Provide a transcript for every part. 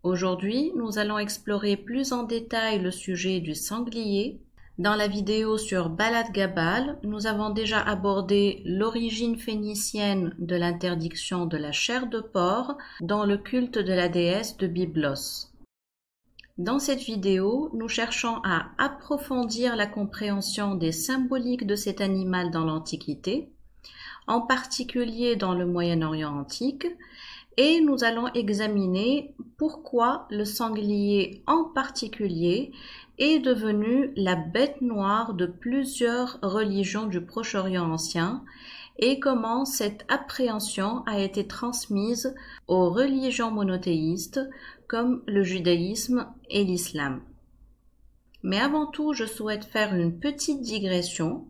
Aujourd'hui, nous allons explorer plus en détail le sujet du sanglier. Dans la vidéo sur Balad Gabal, nous avons déjà abordé l'origine phénicienne de l'interdiction de la chair de porc dans le culte de la déesse de Byblos. Dans cette vidéo, nous cherchons à approfondir la compréhension des symboliques de cet animal dans l'Antiquité, en particulier dans le Moyen-Orient antique, et nous allons examiner pourquoi le sanglier en particulier est devenu la bête noire de plusieurs religions du Proche-Orient ancien et comment cette appréhension a été transmise aux religions monothéistes comme le judaïsme et l'islam. Mais avant tout, je souhaite faire une petite digression.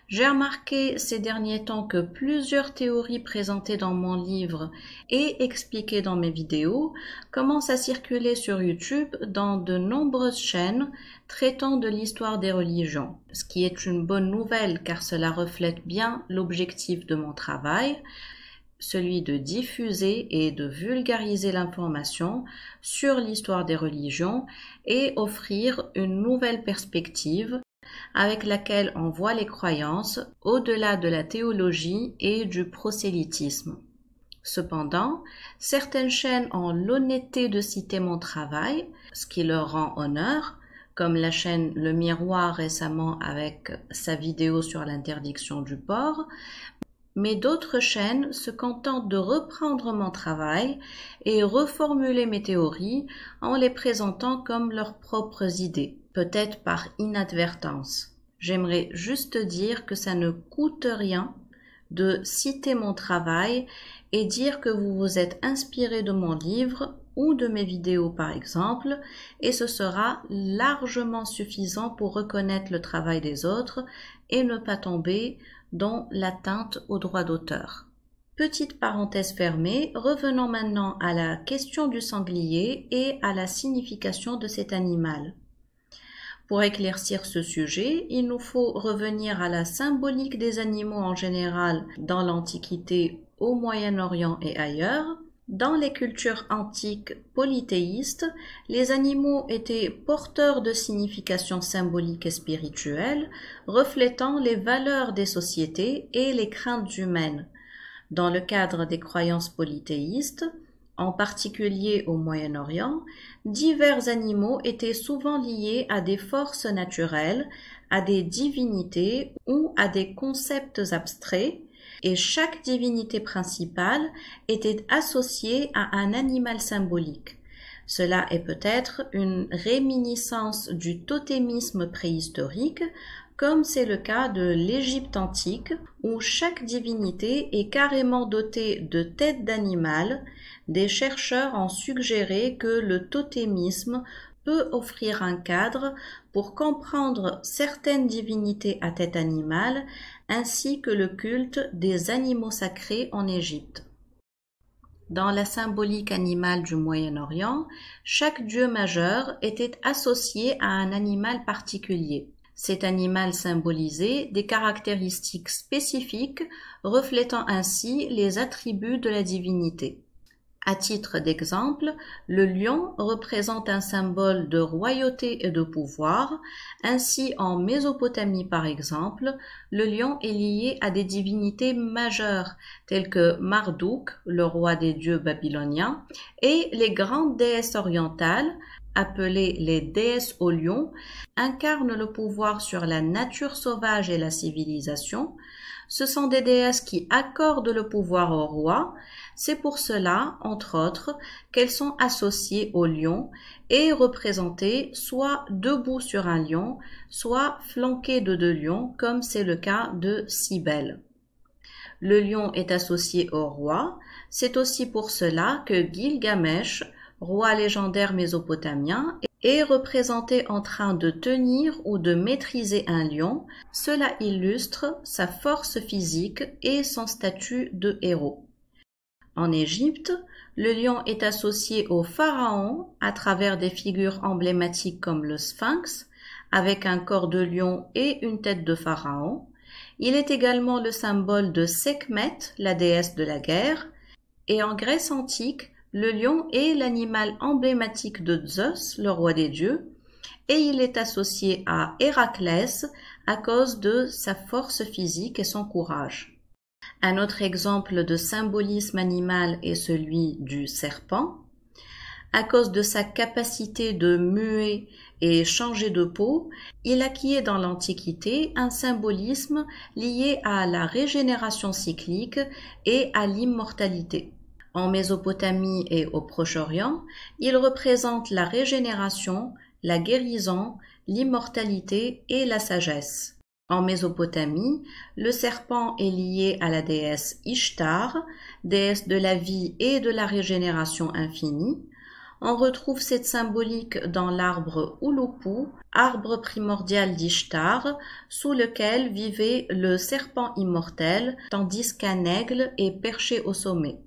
J'ai remarqué ces derniers temps que plusieurs théories présentées dans mon livre et expliquées dans mes vidéos commencent à circuler sur YouTube dans de nombreuses chaînes traitant de l'histoire des religions, ce qui est une bonne nouvelle car cela reflète bien l'objectif de mon travail, celui de diffuser et de vulgariser l'information sur l'histoire des religions et offrir une nouvelle perspective avec laquelle on voit les croyances au-delà de la théologie et du prosélytisme. Cependant, certaines chaînes ont l'honnêteté de citer mon travail, ce qui leur rend honneur, comme la chaîne Le Miroir récemment avec sa vidéo sur l'interdiction du porc, mais d'autres chaînes se contentent de reprendre mon travail et reformuler mes théories en les présentant comme leurs propres idées, peut-être par inadvertance. J'aimerais juste dire que ça ne coûte rien de citer mon travail et dire que vous vous êtes inspiré de mon livre ou de mes vidéos par exemple, et ce sera largement suffisant pour reconnaître le travail des autres et ne pas tomber dans l'atteinte au droit d'auteur. Petite parenthèse fermée, revenons maintenant à la question du sanglier et à la signification de cet animal. Pour éclaircir ce sujet, il nous faut revenir à la symbolique des animaux en général dans l'Antiquité, au Moyen-Orient et ailleurs. Dans les cultures antiques polythéistes, les animaux étaient porteurs de significations symboliques et spirituelles, reflétant les valeurs des sociétés et les craintes humaines. Dans le cadre des croyances polythéistes, en particulier au Moyen-Orient, divers animaux étaient souvent liés à des forces naturelles, à des divinités ou à des concepts abstraits, et chaque divinité principale était associée à un animal symbolique. Cela est peut-être une réminiscence du totémisme préhistorique, comme c'est le cas de l'Égypte antique, où chaque divinité est carrément dotée de têtes d'animal. Des chercheurs ont suggéré que le totémisme peut offrir un cadre pour comprendre certaines divinités à tête animale, ainsi que le culte des animaux sacrés en Égypte. Dans la symbolique animale du Moyen-Orient, chaque dieu majeur était associé à un animal particulier. Cet animal symbolisait des caractéristiques spécifiques, reflétant ainsi les attributs de la divinité. À titre d'exemple, le lion représente un symbole de royauté et de pouvoir. Ainsi, en Mésopotamie par exemple, le lion est lié à des divinités majeures telles que Marduk, le roi des dieux babyloniens, et les grandes déesses orientales, appelées les déesses au lion, incarnent le pouvoir sur la nature sauvage et la civilisation. Ce sont des déesses qui accordent le pouvoir au roi. C'est pour cela, entre autres, qu'elles sont associées au lion et représentées soit debout sur un lion, soit flanquées de 2 lions, comme c'est le cas de Cybèle. Le lion est associé au roi. C'est aussi pour cela que Gilgamesh, roi légendaire mésopotamien, est représenté en train de tenir ou de maîtriser un lion. Cela illustre sa force physique et son statut de héros. En Égypte, le lion est associé au pharaon à travers des figures emblématiques comme le sphinx, avec un corps de lion et une tête de pharaon. Il est également le symbole de Sekhmet, la déesse de la guerre, et en Grèce antique, Le lion est l'animal emblématique de Zeus, le roi des dieux, et il est associé à Héraclès à cause de sa force physique et son courage. Un autre exemple de symbolisme animal est celui du serpent. À cause de sa capacité de muer et changer de peau, il acquiert dans l'Antiquité un symbolisme lié à la régénération cyclique et à l'immortalité. En Mésopotamie et au Proche-Orient, il représente la régénération, la guérison, l'immortalité et la sagesse. En Mésopotamie, le serpent est lié à la déesse Ishtar, déesse de la vie et de la régénération infinie. On retrouve cette symbolique dans l'arbre Ouloupou, arbre primordial d'Ishtar, sous lequel vivait le serpent immortel, tandis qu'un aigle est perché au sommet.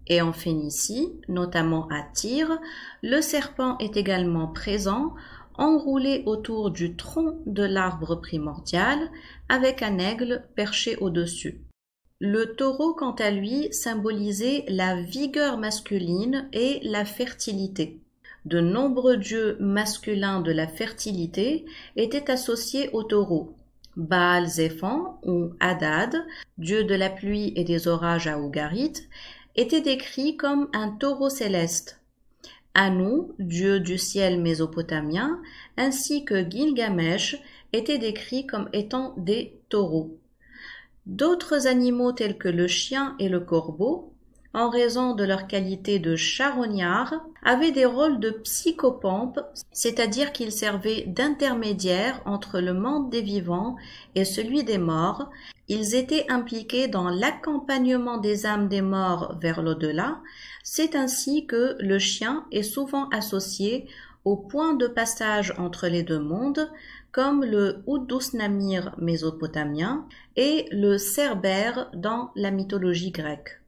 Et en Phénicie, notamment à Tyr, le serpent est également présent, enroulé autour du tronc de l'arbre primordial, avec un aigle perché au-dessus. Le taureau, quant à lui, symbolisait la vigueur masculine et la fertilité. De nombreux dieux masculins de la fertilité étaient associés au taureau. Baal-Zéphon ou Hadad, dieu de la pluie et des orages à Ougarit, était décrit comme un taureau céleste. Anu, dieu du ciel mésopotamien, ainsi que Gilgamesh étaient décrits comme étant des taureaux. D'autres animaux tels que le chien et le corbeau, en raison de leur qualité de charognards, avaient des rôles de psychopompes, c'est-à-dire qu'ils servaient d'intermédiaires entre le monde des vivants et celui des morts. Ils étaient impliqués dans l'accompagnement des âmes des morts vers l'au-delà. C'est ainsi que le chien est souvent associé au point de passage entre les deux mondes, comme le Udus-Namir mésopotamien et le Cerbère dans la mythologie grecque.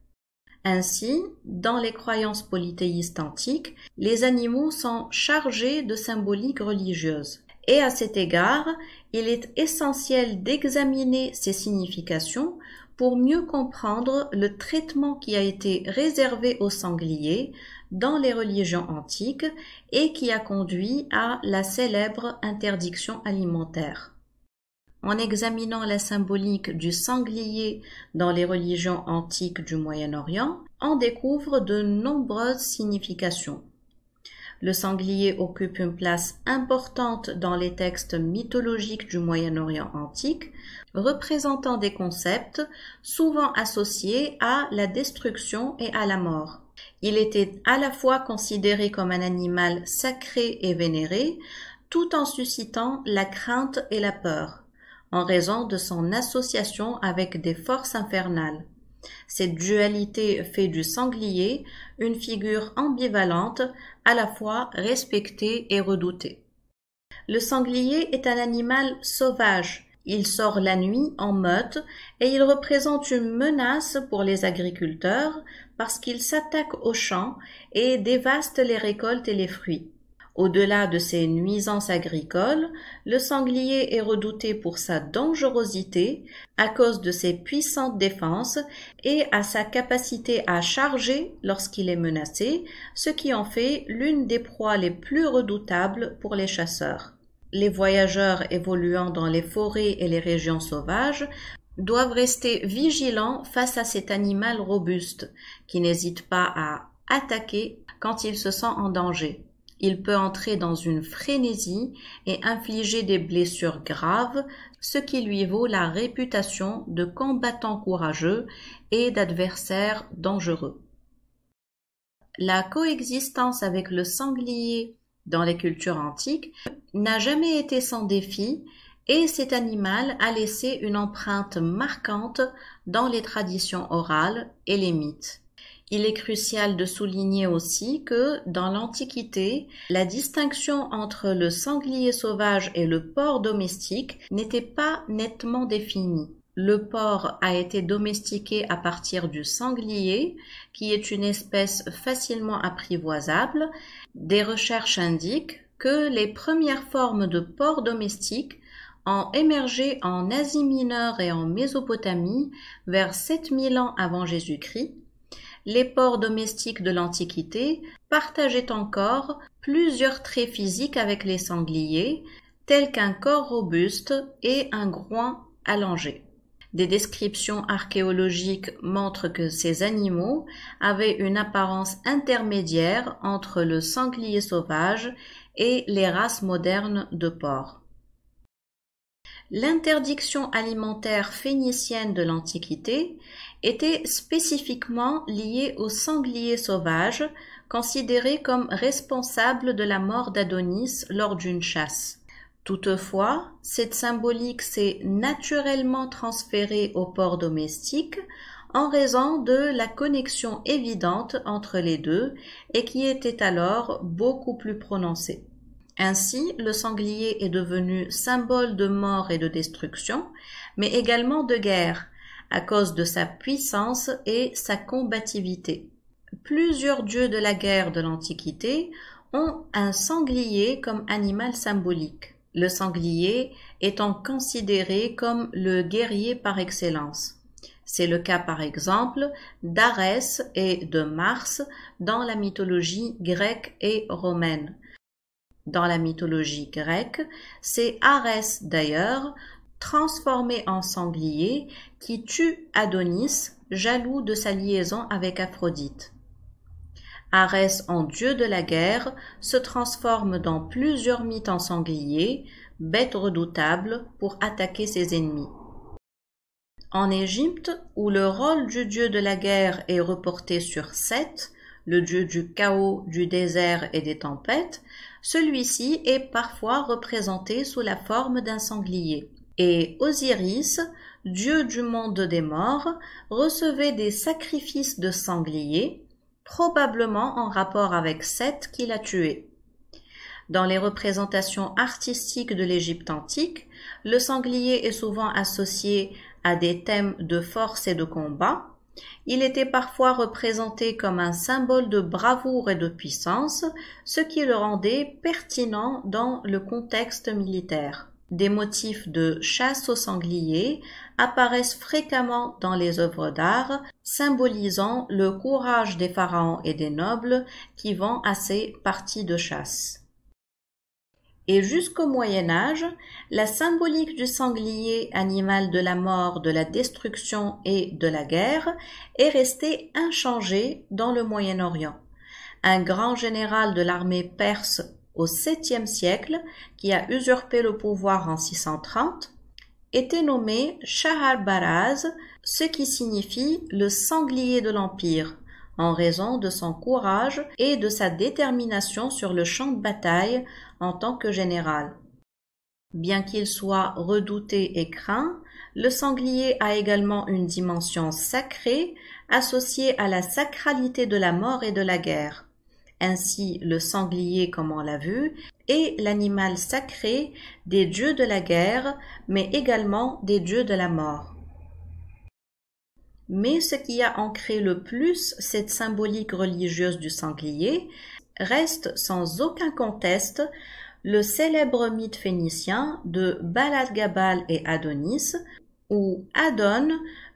Ainsi, dans les croyances polythéistes antiques, les animaux sont chargés de symboliques religieuses. Et à cet égard, il est essentiel d'examiner ces significations pour mieux comprendre le traitement qui a été réservé aux sangliers dans les religions antiques et qui a conduit à la célèbre interdiction alimentaire. En examinant la symbolique du sanglier dans les religions antiques du Moyen-Orient, on découvre de nombreuses significations. Le sanglier occupe une place importante dans les textes mythologiques du Moyen-Orient antique, représentant des concepts souvent associés à la destruction et à la mort. Il était à la fois considéré comme un animal sacré et vénéré, tout en suscitant la crainte et la peur, en raison de son association avec des forces infernales. Cette dualité fait du sanglier une figure ambivalente, à la fois respectée et redoutée. Le sanglier est un animal sauvage. Il sort la nuit en meute et il représente une menace pour les agriculteurs parce qu'il s'attaque aux champs et dévaste les récoltes et les fruits. Au-delà de ses nuisances agricoles, le sanglier est redouté pour sa dangerosité à cause de ses puissantes défenses et à sa capacité à charger lorsqu'il est menacé, ce qui en fait l'une des proies les plus redoutables pour les chasseurs. Les voyageurs évoluant dans les forêts et les régions sauvages doivent rester vigilants face à cet animal robuste qui n'hésite pas à attaquer quand il se sent en danger. Il peut entrer dans une frénésie et infliger des blessures graves, ce qui lui vaut la réputation de combattant courageux et d'adversaire dangereux. La coexistence avec le sanglier dans les cultures antiques n'a jamais été sans défi et cet animal a laissé une empreinte marquante dans les traditions orales et les mythes. Il est crucial de souligner aussi que, dans l'Antiquité, la distinction entre le sanglier sauvage et le porc domestique n'était pas nettement définie. Le porc a été domestiqué à partir du sanglier, qui est une espèce facilement apprivoisable. Des recherches indiquent que les premières formes de porc domestique ont émergé en Asie mineure et en Mésopotamie vers 7000 ans avant Jésus-Christ. les porcs domestiques de l'Antiquité partageaient encore plusieurs traits physiques avec les sangliers, tels qu'un corps robuste et un groin allongé. Des descriptions archéologiques montrent que ces animaux avaient une apparence intermédiaire entre le sanglier sauvage et les races modernes de porcs. L'interdiction alimentaire phénicienne de l'Antiquité était spécifiquement liée au sanglier sauvage, considéré comme responsable de la mort d'Adonis lors d'une chasse. Toutefois, cette symbolique s'est naturellement transférée aux porcs domestiques en raison de la connexion évidente entre les deux et qui était alors beaucoup plus prononcée. Ainsi, le sanglier est devenu symbole de mort et de destruction, mais également de guerre, à cause de sa puissance et sa combativité. Plusieurs dieux de la guerre de l'Antiquité ont un sanglier comme animal symbolique, le sanglier étant considéré comme le guerrier par excellence. C'est le cas par exemple d'Arès et de Mars dans la mythologie grecque et romaine. Dans la mythologie grecque, c'est Arès d'ailleurs, transformé en sanglier, qui tue Adonis, jaloux de sa liaison avec Aphrodite. Arès, en dieu de la guerre, se transforme dans plusieurs mythes en sanglier, bête redoutable pour attaquer ses ennemis. En Égypte, où le rôle du dieu de la guerre est reporté sur Seth, le dieu du chaos, du désert et des tempêtes, celui-ci est parfois représenté sous la forme d'un sanglier. Et Osiris, dieu du monde des morts, recevait des sacrifices de sangliers, probablement en rapport avec Seth qui l'a tué. Dans les représentations artistiques de l'Égypte antique, le sanglier est souvent associé à des thèmes de force et de combat. Il était parfois représenté comme un symbole de bravoure et de puissance, ce qui le rendait pertinent dans le contexte militaire. Des motifs de chasse au sanglier apparaissent fréquemment dans les œuvres d'art, symbolisant le courage des pharaons et des nobles qui vont à ces parties de chasse. Et jusqu'au Moyen Âge, la symbolique du sanglier, animal de la mort, de la destruction et de la guerre, est restée inchangée dans le Moyen-Orient. Un grand général de l'armée perse au 7e siècle, qui a usurpé le pouvoir en 630, était nommé Shaharbaraz, ce qui signifie le sanglier de l'Empire, en raison de son courage et de sa détermination sur le champ de bataille en tant que général. Bien qu'il soit redouté et craint, le sanglier a également une dimension sacrée associée à la sacralité de la mort et de la guerre. Ainsi, le sanglier, comme on l'a vu, est l'animal sacré des dieux de la guerre, mais également des dieux de la mort. Mais ce qui a ancré le plus cette symbolique religieuse du sanglier reste sans aucun conteste le célèbre mythe phénicien de Balad-Gabal et Adonis, où Adon,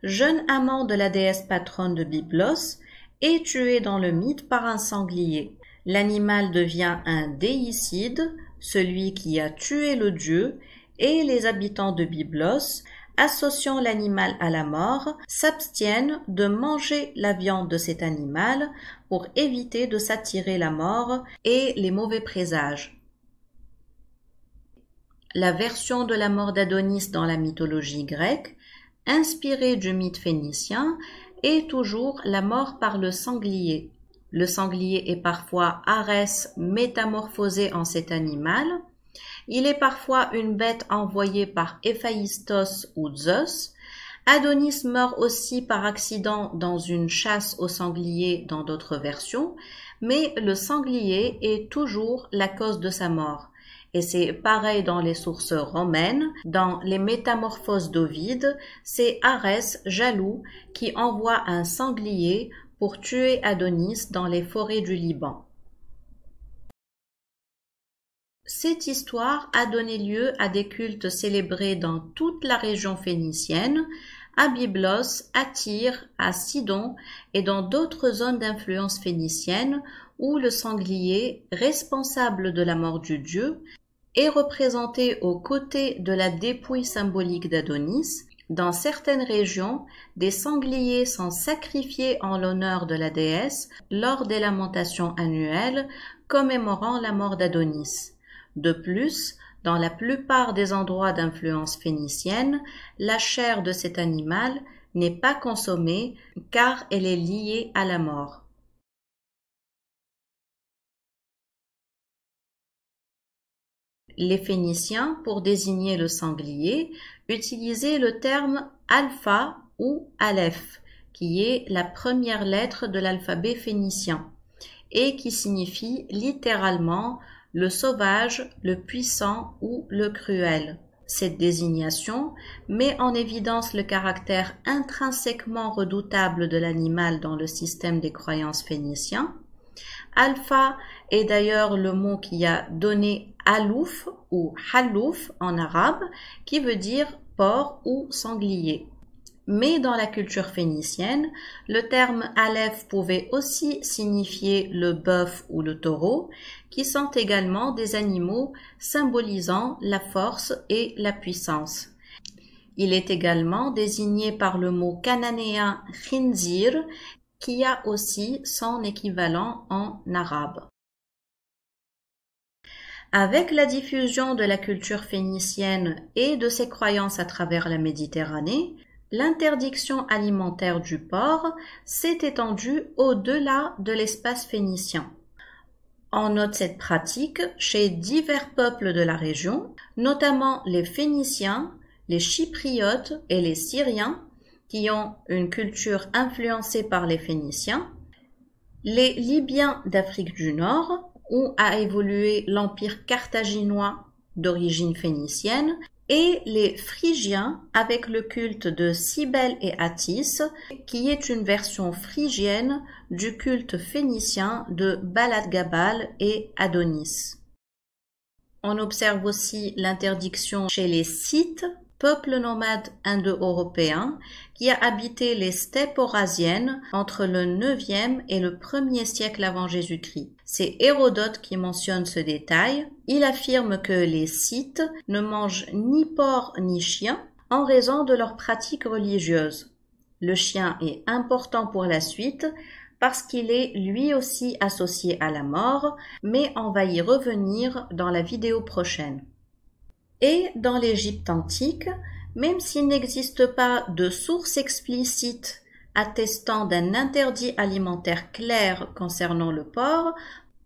jeune amant de la déesse patronne de Byblos, est tué dans le mythe par un sanglier. L'animal devient un déicide, celui qui a tué le dieu, et les habitants de Byblos, associant l'animal à la mort, s'abstiennent de manger la viande de cet animal pour éviter de s'attirer la mort et les mauvais présages. La version de la mort d'Adonis dans la mythologie grecque, inspirée du mythe phénicien, est toujours la mort par le sanglier. Le sanglier est parfois Arès métamorphosé en cet animal. Il est parfois une bête envoyée par Héphaïstos ou Zeus. Adonis meurt aussi par accident dans une chasse au sanglier dans d'autres versions, mais le sanglier est toujours la cause de sa mort. Et c'est pareil dans les sources romaines. Dans les Métamorphoses d'Ovide, c'est Arès, jaloux, qui envoie un sanglier pour tuer Adonis dans les forêts du Liban. Cette histoire a donné lieu à des cultes célébrés dans toute la région phénicienne, à Byblos, à Tyr, à Sidon et dans d'autres zones d'influence phénicienne où le sanglier, responsable de la mort du dieu, est représenté aux côtés de la dépouille symbolique d'Adonis. Dans certaines régions, des sangliers sont sacrifiés en l'honneur de la déesse lors des lamentations annuelles commémorant la mort d'Adonis. De plus, dans la plupart des endroits d'influence phénicienne, la chair de cet animal n'est pas consommée car elle est liée à la mort. Les Phéniciens, pour désigner le sanglier, utilisaient le terme alpha ou aleph, qui est la première lettre de l'alphabet phénicien, et qui signifie littéralement le sauvage, le puissant ou le cruel. Cette désignation met en évidence le caractère intrinsèquement redoutable de l'animal dans le système des croyances phéniciens. Alpha est d'ailleurs le mot qui a donné alouf ou halouf en arabe, qui veut dire porc ou sanglier. Mais dans la culture phénicienne, le terme aleph pouvait aussi signifier le bœuf ou le taureau, qui sont également des animaux symbolisant la force et la puissance. Il est également désigné par le mot cananéen khinzir, qui a aussi son équivalent en arabe. Avec la diffusion de la culture phénicienne et de ses croyances à travers la Méditerranée, l'interdiction alimentaire du porc s'est étendue au-delà de l'espace phénicien. On note cette pratique chez divers peuples de la région, notamment les Phéniciens, les Chypriotes et les Syriens, qui ont une culture influencée par les Phéniciens, les Libyens d'Afrique du Nord, où a évolué l'empire carthaginois d'origine phénicienne, et les Phrygiens avec le culte de Cybèle et Attis, qui est une version phrygienne du culte phénicien de Baladgabal et Adonis. On observe aussi l'interdiction chez les Scythes, peuple nomade indo-européen qui a habité les steppes eurasiennes entre le 9e et le 1er siècle avant Jésus-Christ. C'est Hérodote qui mentionne ce détail. Il affirme que les Scythes ne mangent ni porc ni chien en raison de leurs pratiques religieuses. Le chien est important pour la suite parce qu'il est lui aussi associé à la mort, mais on va y revenir dans la vidéo prochaine. Et dans l'Égypte antique, même s'il n'existe pas de source explicite attestant d'un interdit alimentaire clair concernant le porc,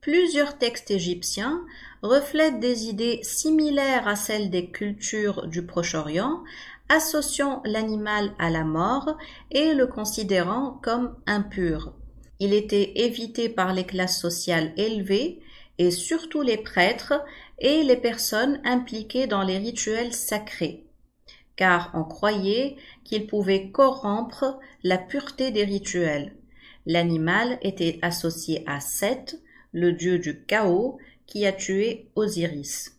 plusieurs textes égyptiens reflètent des idées similaires à celles des cultures du Proche-Orient, associant l'animal à la mort et le considérant comme impur. Il était évité par les classes sociales élevées et surtout les prêtres et les personnes impliquées dans les rituels sacrés, car on croyait qu'il pouvait corrompre la pureté des rituels. L'animal était associé à Seth, le dieu du chaos, qui a tué Osiris.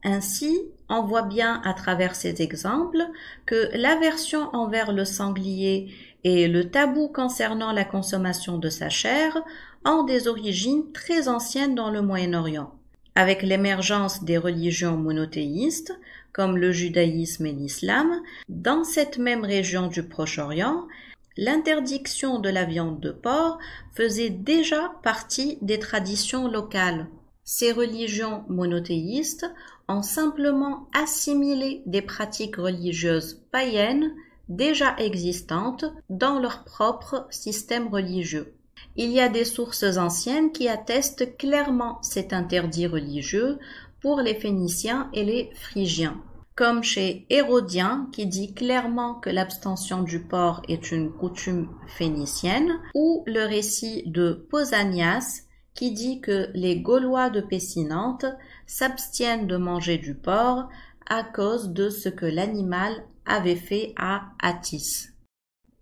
Ainsi, on voit bien à travers ces exemples que l'aversion envers le sanglier et le tabou concernant la consommation de sa chair ont des origines très anciennes dans le Moyen-Orient. Avec l'émergence des religions monothéistes, comme le judaïsme et l'islam, dans cette même région du Proche-Orient, l'interdiction de la viande de porc faisait déjà partie des traditions locales. Ces religions monothéistes ont simplement assimilé des pratiques religieuses païennes déjà existantes dans leur propre système religieux. Il y a des sources anciennes qui attestent clairement cet interdit religieux pour les Phéniciens et les Phrygiens, comme chez Hérodien qui dit clairement que l'abstention du porc est une coutume phénicienne, ou le récit de Pausanias qui dit que les Gaulois de Pessinante s'abstiennent de manger du porc à cause de ce que l'animal avait fait à Attis.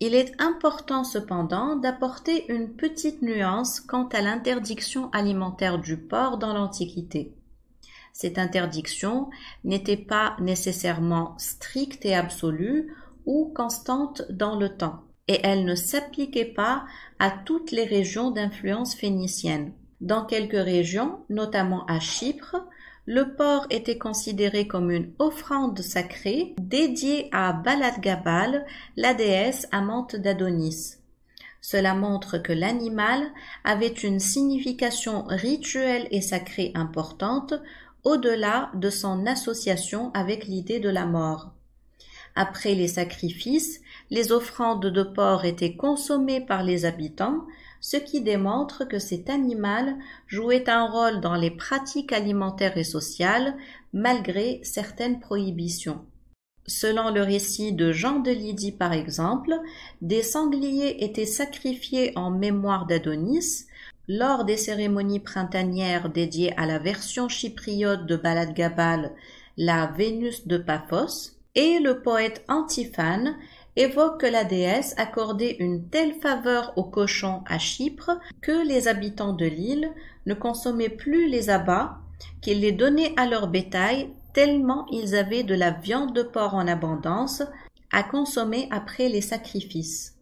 Il est important cependant d'apporter une petite nuance quant à l'interdiction alimentaire du porc dans l'Antiquité. Cette interdiction n'était pas nécessairement stricte et absolue, ou constante dans le temps, et elle ne s'appliquait pas à toutes les régions d'influence phénicienne. Dans quelques régions, notamment à Chypre, le porc était considéré comme une offrande sacrée dédiée à Balat Gabal, la déesse amante d'Adonis. Cela montre que l'animal avait une signification rituelle et sacrée importante au-delà de son association avec l'idée de la mort. Après les sacrifices, les offrandes de porc étaient consommées par les habitants, ce qui démontre que cet animal jouait un rôle dans les pratiques alimentaires et sociales, malgré certaines prohibitions. Selon le récit de Jean de Lydie par exemple, des sangliers étaient sacrifiés en mémoire d'Adonis lors des cérémonies printanières dédiées à la version chypriote de Balat Gabal, la Vénus de Paphos, et le poète Antiphane évoque que la déesse accordait une telle faveur aux cochons à Chypre que les habitants de l'île ne consommaient plus les abats, qu'ils les donnaient à leur bétail tellement ils avaient de la viande de porc en abondance à consommer après les sacrifices.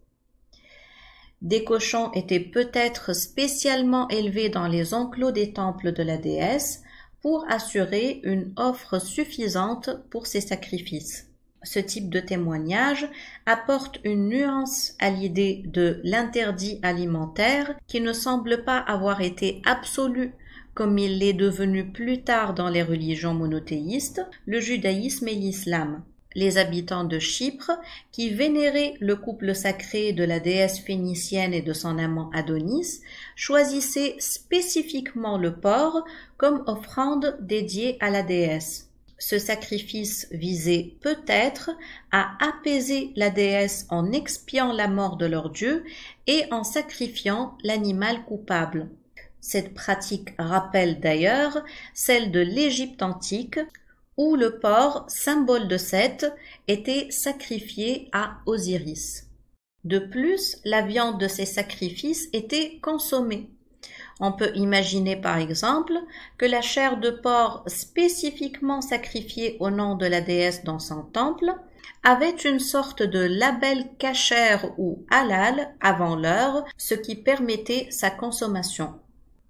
Des cochons étaient peut-être spécialement élevés dans les enclos des temples de la déesse pour assurer une offre suffisante pour ces sacrifices. Ce type de témoignage apporte une nuance à l'idée de l'interdit alimentaire qui ne semble pas avoir été absolu comme il l'est devenu plus tard dans les religions monothéistes, le judaïsme et l'islam. Les habitants de Chypre, qui vénéraient le couple sacré de la déesse phénicienne et de son amant Adonis, choisissaient spécifiquement le porc comme offrande dédiée à la déesse. Ce sacrifice visait peut-être à apaiser la déesse en expiant la mort de leur dieu et en sacrifiant l'animal coupable. Cette pratique rappelle d'ailleurs celle de l'Égypte antique, où le porc, symbole de Seth, était sacrifié à Osiris. De plus, la viande de ces sacrifices était consommée. On peut imaginer par exemple que la chair de porc spécifiquement sacrifiée au nom de la déesse dans son temple avait une sorte de label cachère ou halal avant l'heure, ce qui permettait sa consommation.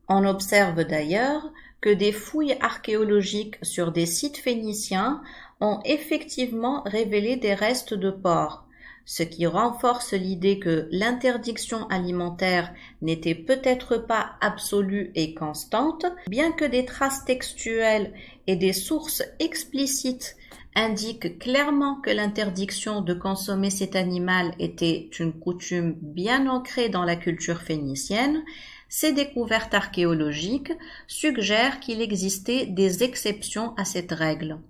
On observe d'ailleurs que des fouilles archéologiques sur des sites phéniciens ont effectivement révélé des restes de porc, ce qui renforce l'idée que l'interdiction alimentaire n'était peut-être pas absolue et constante, bien que des traces textuelles et des sources explicites indiquent clairement que l'interdiction de consommer cet animal était une coutume bien ancrée dans la culture phénicienne. Ces découvertes archéologiques suggèrent qu'il existait des exceptions à cette règle.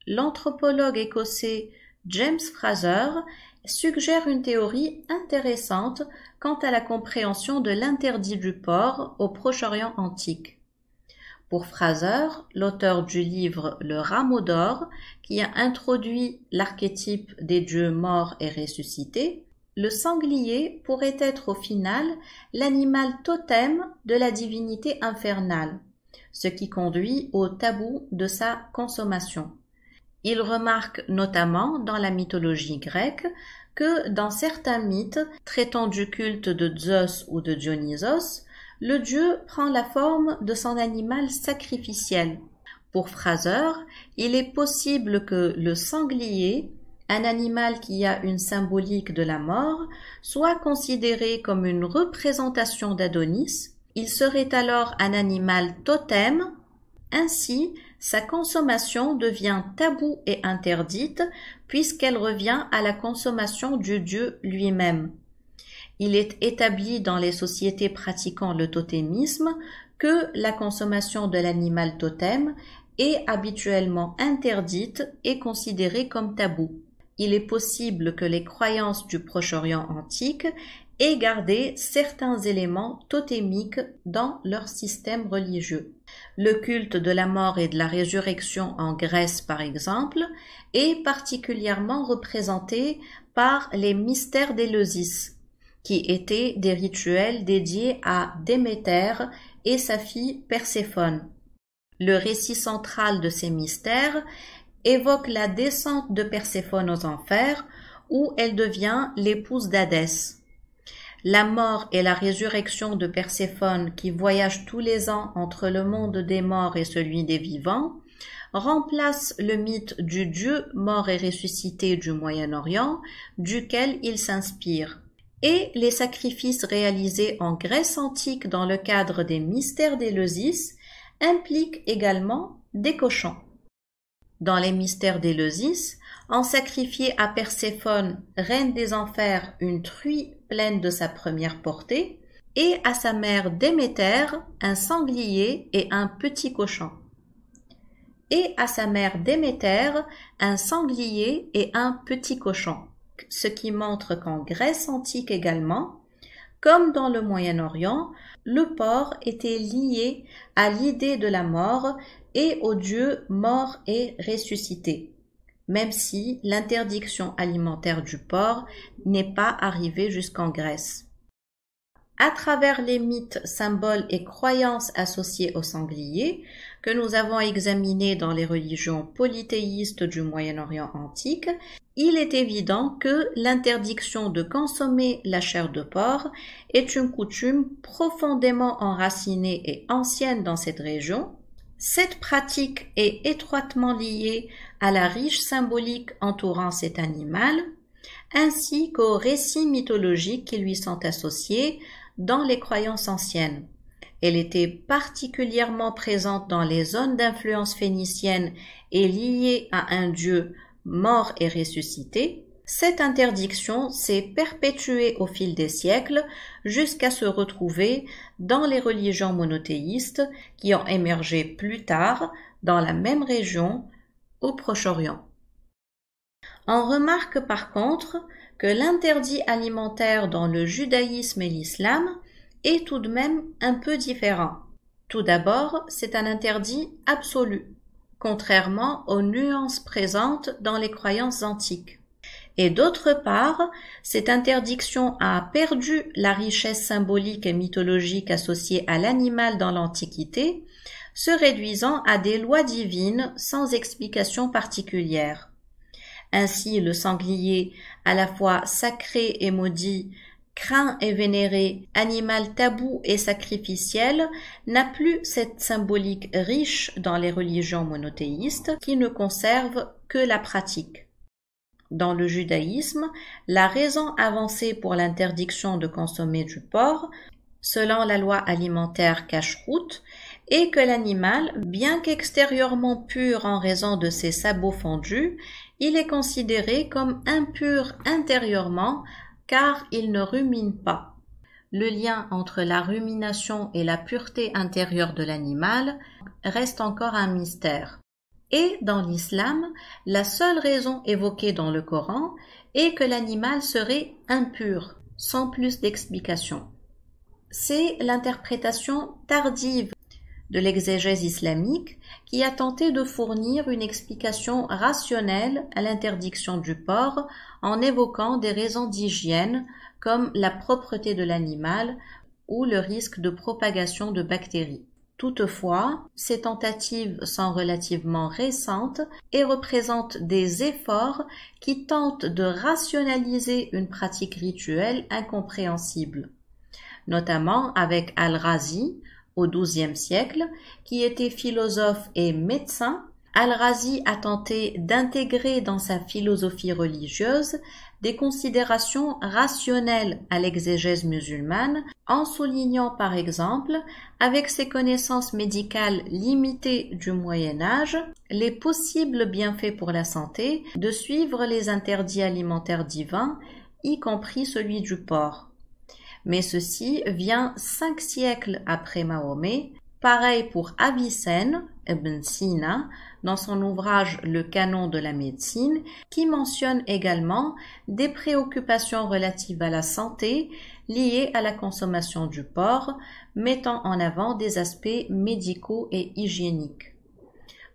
L'anthropologue écossais James Fraser suggère une théorie intéressante quant à la compréhension de l'interdit du porc au Proche-Orient antique. Pour Fraser, l'auteur du livre Le Rameau d'or, qui a introduit l'archétype des dieux morts et ressuscités, le sanglier pourrait être au final l'animal totem de la divinité infernale, ce qui conduit au tabou de sa consommation. Il remarque notamment dans la mythologie grecque que dans certains mythes traitant du culte de Zeus ou de Dionysos, le dieu prend la forme de son animal sacrificiel. Pour Fraser, il est possible que le sanglier, un animal qui a une symbolique de la mort, soit considéré comme une représentation d'Adonis. Il serait alors un animal totem. Ainsi, sa consommation devient taboue et interdite puisqu'elle revient à la consommation du dieu lui-même. Il est établi dans les sociétés pratiquant le totémisme que la consommation de l'animal totem est habituellement interdite et considérée comme tabou. Il est possible que les croyances du Proche-Orient antique aient gardé certains éléments totémiques dans leur système religieux. Le culte de la mort et de la résurrection en Grèce, par exemple, est particulièrement représenté par les mystères d'Éleusis, qui étaient des rituels dédiés à Déméter et sa fille Perséphone. Le récit central de ces mystères évoque la descente de Perséphone aux enfers, où elle devient l'épouse d'Hadès. La mort et la résurrection de Perséphone, qui voyage tous les ans entre le monde des morts et celui des vivants, remplace le mythe du Dieu mort et ressuscité du Moyen-Orient, duquel il s'inspire. Et les sacrifices réalisés en Grèce antique dans le cadre des mystères d'Éleusis impliquent également des cochons. Dans les mystères d'Éleusis, on sacrifiait à Perséphone, reine des enfers, une truie pleine de sa première portée, et à sa mère Déméter, un sanglier et un petit cochon. Et à sa mère Déméter, un sanglier et un petit cochon. Ce qui montre qu'en Grèce antique également, comme dans le Moyen-Orient, le porc était lié à l'idée de la mort et au Dieu mort et ressuscité, même si l'interdiction alimentaire du porc n'est pas arrivée jusqu'en Grèce. À travers les mythes, symboles et croyances associés au sanglier, que nous avons examinés dans les religions polythéistes du Moyen-Orient antique, il est évident que l'interdiction de consommer la chair de porc est une coutume profondément enracinée et ancienne dans cette région. Cette pratique est étroitement liée à la riche symbolique entourant cet animal, ainsi qu'aux récits mythologiques qui lui sont associés dans les croyances anciennes. Elle était particulièrement présente dans les zones d'influence phénicienne et liée à un dieu mort et ressuscité. Cette interdiction s'est perpétuée au fil des siècles jusqu'à se retrouver dans les religions monothéistes qui ont émergé plus tard dans la même région au Proche-Orient. On remarque par contre que l'interdit alimentaire dans le judaïsme et l'islam est tout de même un peu différent. Tout d'abord, c'est un interdit absolu, contrairement aux nuances présentes dans les croyances antiques. Et d'autre part, cette interdiction a perdu la richesse symbolique et mythologique associée à l'animal dans l'Antiquité, se réduisant à des lois divines sans explication particulière. Ainsi, le sanglier, à la fois sacré et maudit, craint et vénéré, animal tabou et sacrificiel, n'a plus cette symbolique riche dans les religions monothéistes qui ne conservent que la pratique. Dans le judaïsme, la raison avancée pour l'interdiction de consommer du porc, selon la loi alimentaire Kashrut, est que l'animal, bien qu'extérieurement pur en raison de ses sabots fendus, il est considéré comme impur intérieurement car il ne rumine pas. Le lien entre la rumination et la pureté intérieure de l'animal reste encore un mystère. Et dans l'islam, la seule raison évoquée dans le Coran est que l'animal serait impur, sans plus d'explication. C'est l'interprétation tardive de l'exégèse islamique qui a tenté de fournir une explication rationnelle à l'interdiction du porc en évoquant des raisons d'hygiène comme la propreté de l'animal ou le risque de propagation de bactéries. Toutefois, ces tentatives sont relativement récentes et représentent des efforts qui tentent de rationaliser une pratique rituelle incompréhensible, notamment avec Al-Razi au XIIe siècle, qui était philosophe et médecin. Al-Razi a tenté d'intégrer dans sa philosophie religieuse des considérations rationnelles à l'exégèse musulmane, en soulignant par exemple, avec ses connaissances médicales limitées du Moyen Âge, les possibles bienfaits pour la santé de suivre les interdits alimentaires divins, y compris celui du porc. Mais ceci vient 5 siècles après Mahomet. Pareil pour Avicenne, Ibn Sina, dans son ouvrage Le canon de la médecine, qui mentionne également des préoccupations relatives à la santé liées à la consommation du porc, mettant en avant des aspects médicaux et hygiéniques.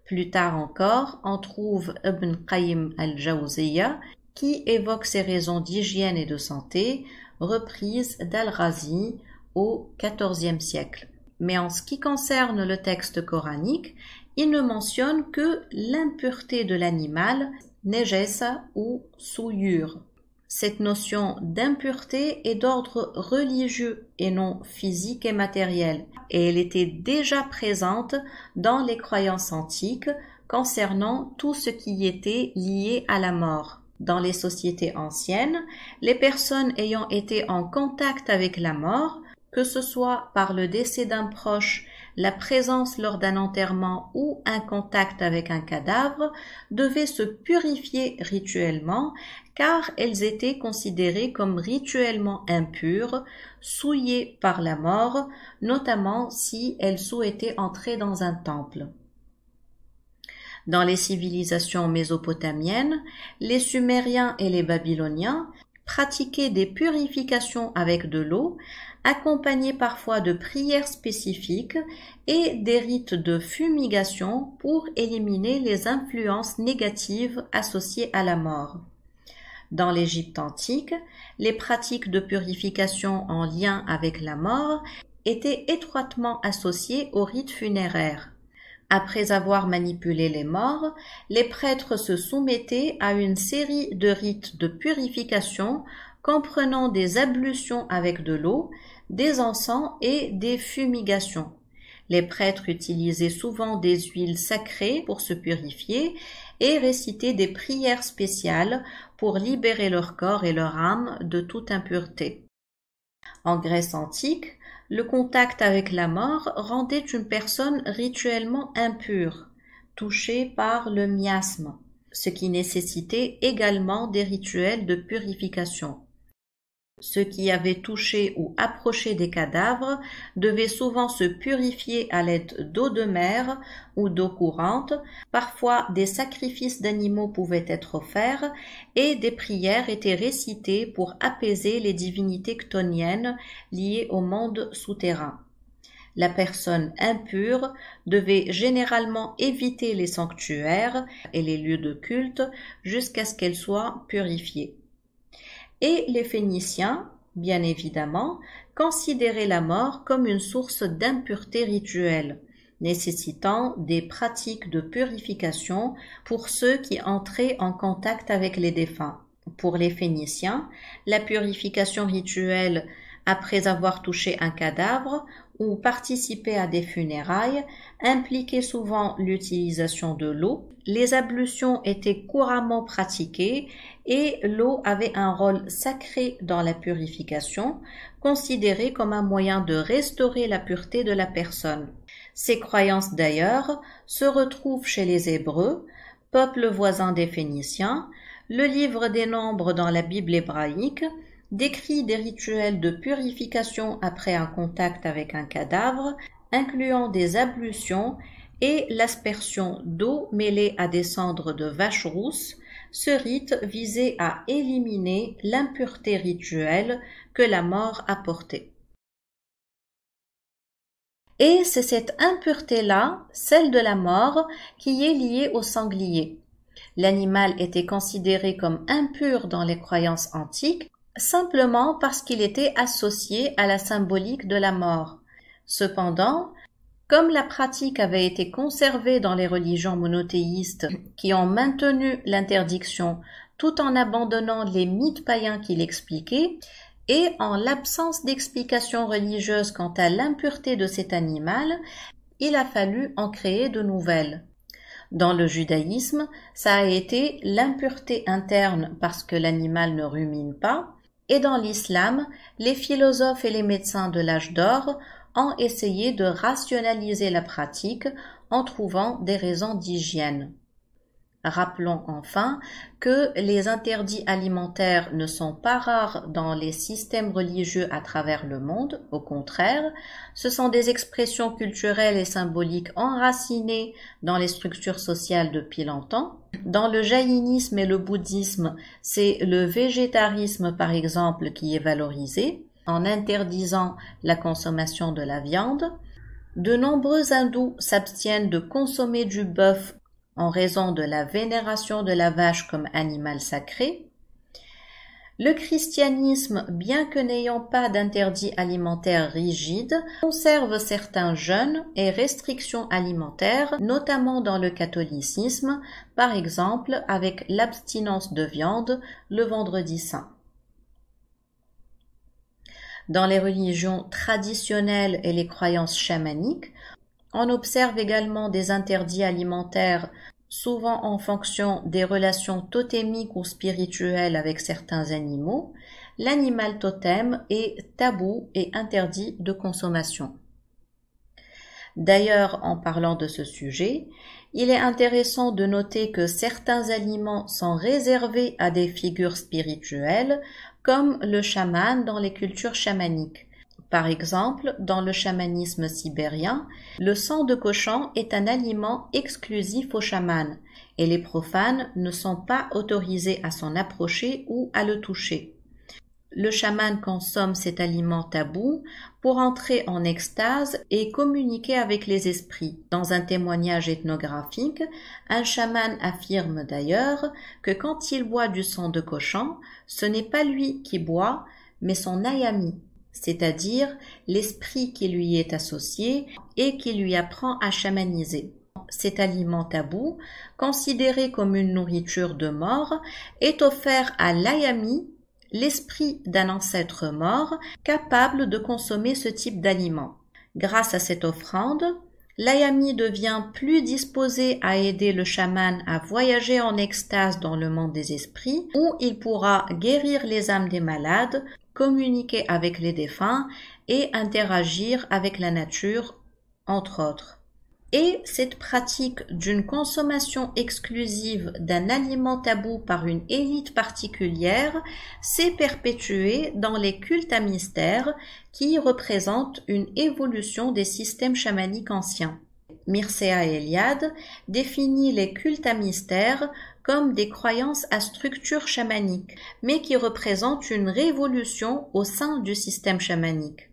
Plus tard encore, on trouve Ibn Qayyim al-Jawziyya, qui évoque ces raisons d'hygiène et de santé, reprises d'Al-Razi au XIVe siècle. Mais en ce qui concerne le texte coranique, il ne mentionne que l'impureté de l'animal, nejesa ou souillure. Cette notion d'impureté est d'ordre religieux et non physique et matériel, et elle était déjà présente dans les croyances antiques concernant tout ce qui était lié à la mort. Dans les sociétés anciennes, les personnes ayant été en contact avec la mort, que ce soit par le décès d'un proche, la présence lors d'un enterrement ou un contact avec un cadavre, devaient se purifier rituellement car elles étaient considérées comme rituellement impures, souillées par la mort, notamment si elles souhaitaient entrer dans un temple. Dans les civilisations mésopotamiennes, les Sumériens et les Babyloniens pratiquaient des purifications avec de l'eau, accompagnées parfois de prières spécifiques et des rites de fumigation pour éliminer les influences négatives associées à la mort. Dans l'Égypte antique, les pratiques de purification en lien avec la mort étaient étroitement associées aux rites funéraires. Après avoir manipulé les morts, les prêtres se soumettaient à une série de rites de purification comprenant des ablutions avec de l'eau, des encens et des fumigations. Les prêtres utilisaient souvent des huiles sacrées pour se purifier et récitaient des prières spéciales pour libérer leur corps et leur âme de toute impureté. En Grèce antique, le contact avec la mort rendait une personne rituellement impure, touchée par le miasme, ce qui nécessitait également des rituels de purification. Ceux qui avaient touché ou approché des cadavres devaient souvent se purifier à l'aide d'eau de mer ou d'eau courante. Parfois, des sacrifices d'animaux pouvaient être offerts et des prières étaient récitées pour apaiser les divinités chtoniennes liées au monde souterrain. La personne impure devait généralement éviter les sanctuaires et les lieux de culte jusqu'à ce qu'elle soit purifiée. Et les Phéniciens, bien évidemment, considéraient la mort comme une source d'impureté rituelle, nécessitant des pratiques de purification pour ceux qui entraient en contact avec les défunts. Pour les Phéniciens, la purification rituelle après avoir touché un cadavre ou participé à des funérailles impliquait souvent l'utilisation de l'eau. Les ablutions étaient couramment pratiquées et l'eau avait un rôle sacré dans la purification, considérée comme un moyen de restaurer la pureté de la personne. Ces croyances d'ailleurs se retrouvent chez les Hébreux, peuple voisin des Phéniciens. Le livre des Nombres dans la Bible hébraïque décrit des rituels de purification après un contact avec un cadavre, incluant des ablutions et l'aspersion d'eau mêlée à des cendres de vache rousse. Ce rite visait à éliminer l'impureté rituelle que la mort apportait. Et c'est cette impureté-là, celle de la mort, qui est liée au sanglier. L'animal était considéré comme impur dans les croyances antiques, simplement parce qu'il était associé à la symbolique de la mort. Cependant, comme la pratique avait été conservée dans les religions monothéistes qui ont maintenu l'interdiction tout en abandonnant les mythes païens qui l'expliquaient, et en l'absence d'explication religieuse quant à l'impureté de cet animal, il a fallu en créer de nouvelles. Dans le judaïsme, ça a été l'impureté interne parce que l'animal ne rumine pas, et dans l'islam, les philosophes et les médecins de l'âge d'or ont essayé de rationaliser la pratique en trouvant des raisons d'hygiène. Rappelons enfin que les interdits alimentaires ne sont pas rares dans les systèmes religieux à travers le monde, au contraire, ce sont des expressions culturelles et symboliques enracinées dans les structures sociales depuis longtemps. Dans le jaïnisme et le bouddhisme, c'est le végétarisme par exemple qui est valorisé, en interdisant la consommation de la viande. De nombreux hindous s'abstiennent de consommer du bœuf en raison de la vénération de la vache comme animal sacré. Le christianisme, bien que n'ayant pas d'interdit alimentaire rigide, conserve certains jeûnes et restrictions alimentaires, notamment dans le catholicisme, par exemple avec l'abstinence de viande le vendredi saint. Dans les religions traditionnelles et les croyances chamaniques, on observe également des interdits alimentaires souvent en fonction des relations totémiques ou spirituelles avec certains animaux. L'animal totem est tabou et interdit de consommation. D'ailleurs, en parlant de ce sujet, il est intéressant de noter que certains aliments sont réservés à des figures spirituelles, comme le chaman dans les cultures chamaniques. Par exemple, dans le chamanisme sibérien, le sang de cochon est un aliment exclusif aux chamans et les profanes ne sont pas autorisés à s'en approcher ou à le toucher. Le chaman consomme cet aliment tabou pour entrer en extase et communiquer avec les esprits. Dans un témoignage ethnographique, un chaman affirme d'ailleurs que quand il boit du sang de cochon, ce n'est pas lui qui boit, mais son ayami, c'est-à-dire l'esprit qui lui est associé et qui lui apprend à chamaniser. Cet aliment tabou, considéré comme une nourriture de mort, est offert à l'ayami, l'esprit d'un ancêtre mort, capable de consommer ce type d'aliment. Grâce à cette offrande, l'ayami devient plus disposé à aider le chaman à voyager en extase dans le monde des esprits, où il pourra guérir les âmes des malades, communiquer avec les défunts et interagir avec la nature, entre autres. Et cette pratique d'une consommation exclusive d'un aliment tabou par une élite particulière s'est perpétuée dans les cultes à mystère qui représentent une évolution des systèmes chamaniques anciens. Mircea Eliade définit les cultes à mystère comme des croyances à structure chamanique, mais qui représentent une révolution au sein du système chamanique.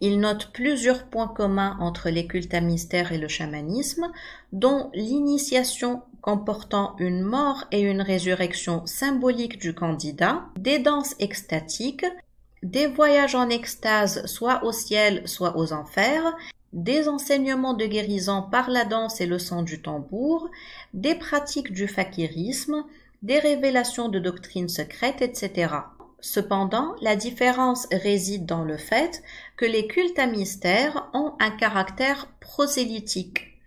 Il note plusieurs points communs entre les cultes à mystère et le chamanisme, dont l'initiation comportant une mort et une résurrection symbolique du candidat, des danses extatiques, des voyages en extase soit au ciel soit aux enfers, des enseignements de guérison par la danse et le son du tambour, des pratiques du fakirisme, des révélations de doctrines secrètes, etc. Cependant, la différence réside dans le fait que les cultes à mystère ont un caractère prosélytique,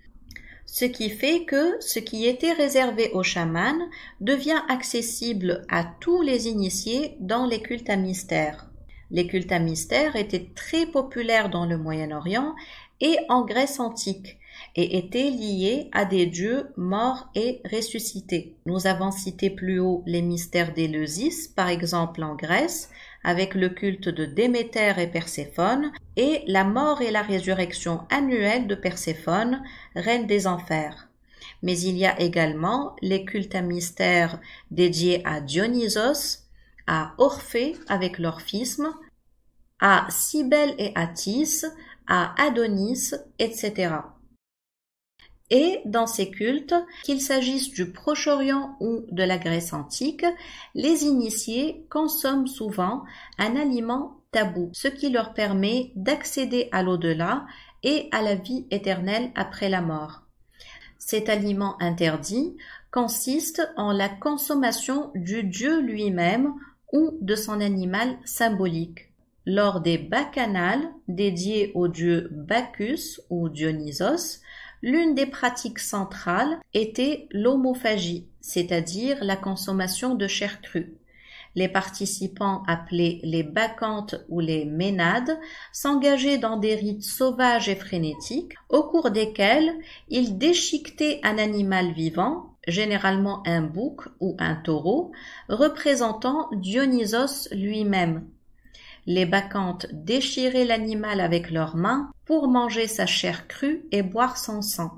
ce qui fait que ce qui était réservé aux chamans devient accessible à tous les initiés dans les cultes à mystère. Les cultes à mystère étaient très populaires dans le Moyen-Orient et en Grèce antique, et étaient liés à des dieux morts et ressuscités. Nous avons cité plus haut les mystères d'Éleusis, par exemple en Grèce, avec le culte de Déméter et Perséphone, et la mort et la résurrection annuelle de Perséphone, reine des enfers. Mais il y a également les cultes à mystère dédiés à Dionysos, à Orphée avec l'orphisme, à Cybèle et Attis, à Adonis, etc. Et dans ces cultes, qu'il s'agisse du Proche-Orient ou de la Grèce antique, les initiés consomment souvent un aliment tabou, ce qui leur permet d'accéder à l'au-delà et à la vie éternelle après la mort. Cet aliment interdit consiste en la consommation du dieu lui-même ou de son animal symbolique. Lors des bacchanales dédiées au dieu Bacchus ou Dionysos, l'une des pratiques centrales était l'homophagie, c'est-à-dire la consommation de chair crue. Les participants, appelés les bacchantes ou les ménades, s'engageaient dans des rites sauvages et frénétiques, au cours desquels ils déchiquetaient un animal vivant, généralement un bouc ou un taureau, représentant Dionysos lui-même. Les bacchantes déchiraient l'animal avec leurs mains pour manger sa chair crue et boire son sang.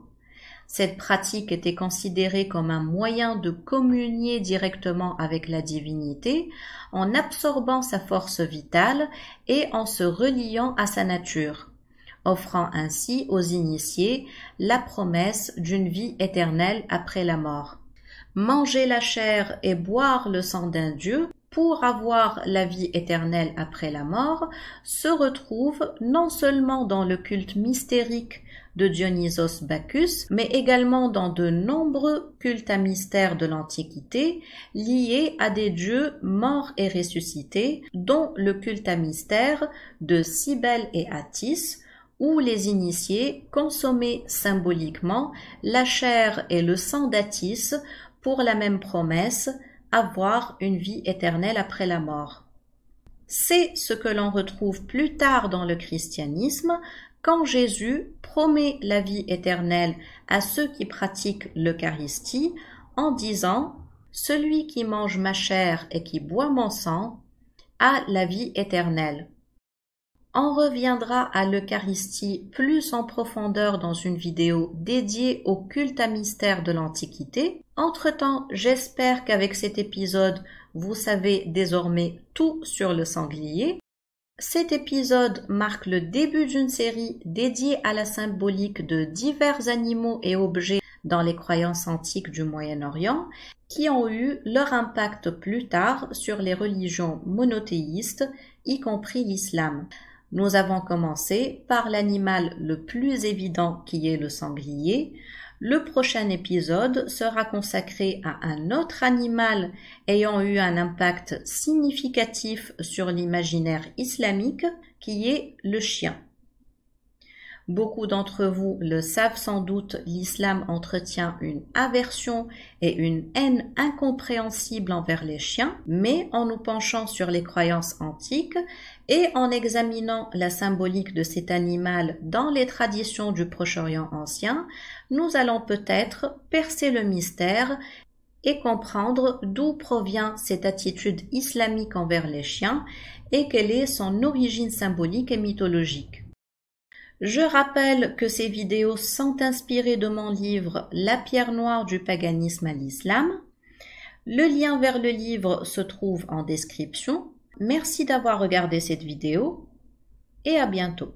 Cette pratique était considérée comme un moyen de communier directement avec la divinité en absorbant sa force vitale et en se reliant à sa nature, offrant ainsi aux initiés la promesse d'une vie éternelle après la mort. manger la chair et boire le sang d'un dieu pour avoir la vie éternelle après la mort se retrouve non seulement dans le culte mystérique de Dionysos Bacchus, mais également dans de nombreux cultes à mystère de l'Antiquité liés à des dieux morts et ressuscités, dont le culte à mystère de Cybèle et Attis, où les initiés consommaient symboliquement la chair et le sang d'Attis pour la même promesse, avoir une vie éternelle après la mort. C'est ce que l'on retrouve plus tard dans le christianisme, quand Jésus promet la vie éternelle à ceux qui pratiquent l'Eucharistie en disant « Celui qui mange ma chair et qui boit mon sang a la vie éternelle ». On reviendra à l'Eucharistie plus en profondeur dans une vidéo dédiée au culte à mystère de l'Antiquité. Entre-temps, j'espère qu'avec cet épisode, vous savez désormais tout sur le sanglier. Cet épisode marque le début d'une série dédiée à la symbolique de divers animaux et objets dans les croyances antiques du Moyen-Orient, qui ont eu leur impact plus tard sur les religions monothéistes, y compris l'islam. Nous avons commencé par l'animal le plus évident qui est le sanglier. Le prochain épisode sera consacré à un autre animal ayant eu un impact significatif sur l'imaginaire islamique qui est le chien. Beaucoup d'entre vous le savent sans doute, l'islam entretient une aversion et une haine incompréhensible envers les chiens, mais en nous penchant sur les croyances antiques et en examinant la symbolique de cet animal dans les traditions du Proche-Orient ancien, nous allons peut-être percer le mystère et comprendre d'où provient cette attitude islamique envers les chiens et quelle est son origine symbolique et mythologique. Je rappelle que ces vidéos sont inspirées de mon livre « La pierre noire du paganisme à l'islam ». Le lien vers le livre se trouve en description. Merci d'avoir regardé cette vidéo et à bientôt.